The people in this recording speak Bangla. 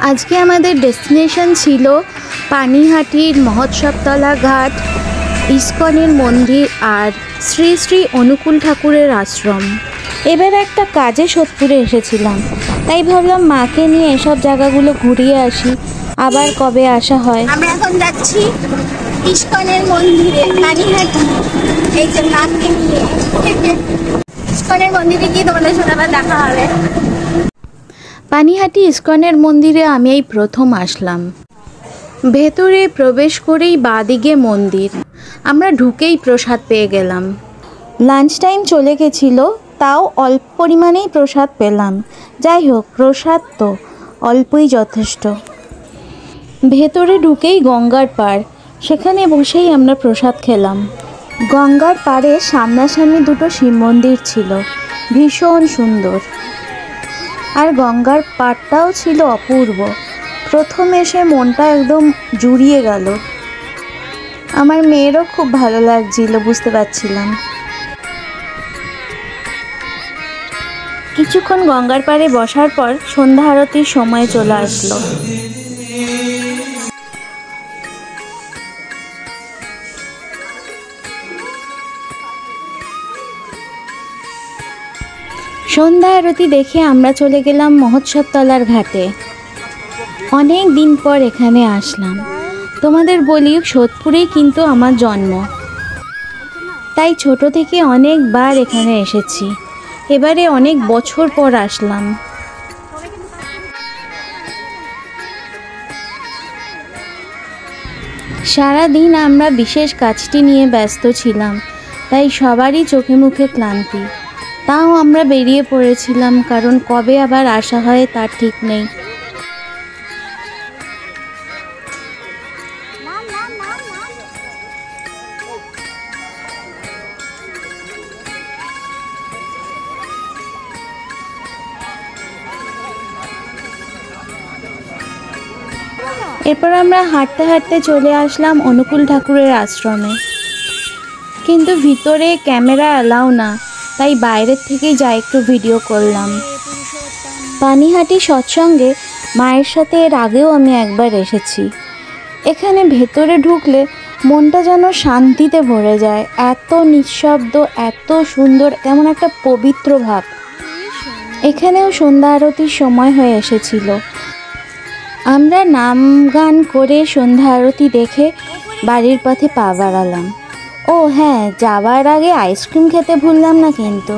আজকে আমাদের ডেস্টিনেশন ছিল পানিহাটির মহোৎসবতলা ঘাট, ইস্কনের মন্দির আর শ্রী শ্রী অনুকূল ঠাকুরের আশ্রম। এবার একটা কাজে সোদপুরে এসেছিলাম, তাই ভাবলাম মাকে নিয়ে এসব জায়গাগুলো ঘুরিয়ে আসি, আবার কবে আসা হয়। আমরা এখন যাচ্ছি ইস্কনের মন্দিরে পানিহাটি। এই যে মাকে নিয়ে ইস্কনের মন্দিরে গিয়ে তোমাদের সাথে আবার দেখা হবে। পানিহাটি ইস্কনের মন্দিরে আমি এই প্রথম আসলাম। ভেতরে প্রবেশ করেই বাঁদিকে মন্দির, আমরা ঢুকেই প্রসাদ পেয়ে গেলাম। লাঞ্চ টাইম চলে গেছিল, তাও অল্প পরিমাণেই প্রসাদ পেলাম। যাই হোক, প্রসাদ তো অল্পই যথেষ্ট। ভেতরে ঢুকেই গঙ্গার পাড়, সেখানে বসেই আমরা প্রসাদ খেলাম। গঙ্গার পাড়ে সামনাসামনি দুটো শিব মন্দির ছিল, ভীষণ সুন্দর। আর গঙ্গার পাড়টাও ছিল অপূর্ব। প্রথম এসে মনটা একদম জুড়িয়ে গেল। আমার মেয়েরও খুব ভালো লাগছিল, বুঝতে পারছিলাম। কিছুক্ষণ গঙ্গার পাড়ে বসার পর সন্ধ্যা আরতির সময় চলে আসলো। সন্ধ্যা আরতি দেখে আমরা চলে গেলাম মহোৎসবতলার ঘাটে। অনেক দিন পর এখানে আসলাম। তোমাদের বলি, সোদপুরেই কিন্তু আমার জন্ম, তাই ছোট থেকে অনেকবার এখানে এসেছি। এবারে অনেক বছর পর আসলাম। সারাদিন আমরা বিশেষ কাজটি নিয়ে ব্যস্ত ছিলাম, তাই সবারই চোখে মুখে ক্লান্তি। তাও আমরা বেরিয়ে পড়েছিলাম, কারণ কবে আবার আসা হয় তার ঠিক নেই। এরপর আমরা হাঁটতে হাঁটতে চলে আসলাম অনুকূল ঠাকুরের আশ্রমে। কিন্তু ভিতরে ক্যামেরা অ্যালাউ না, তাই বাইরের থেকেই যা একটু ভিডিও করলাম। পানিহাটি সৎসঙ্গে মায়ের সাথে এর আগেও আমি একবার এসেছি। এখানে ভেতরে ঢুকলে মনটা যেন শান্তিতে ভরে যায়। এত নিঃশব্দ, এত সুন্দর, কেমন একটা পবিত্র ভাব। এখানেও সন্ধ্যা আরতির সময় হয়ে এসেছিল। আমরা নাম গান করে সন্ধ্যা আরতি দেখে বাড়ির পথে পা বাড়ালাম। ও হ্যাঁ, যাওয়ার আগে আইসক্রিম খেতে ভুললাম না কিন্তু।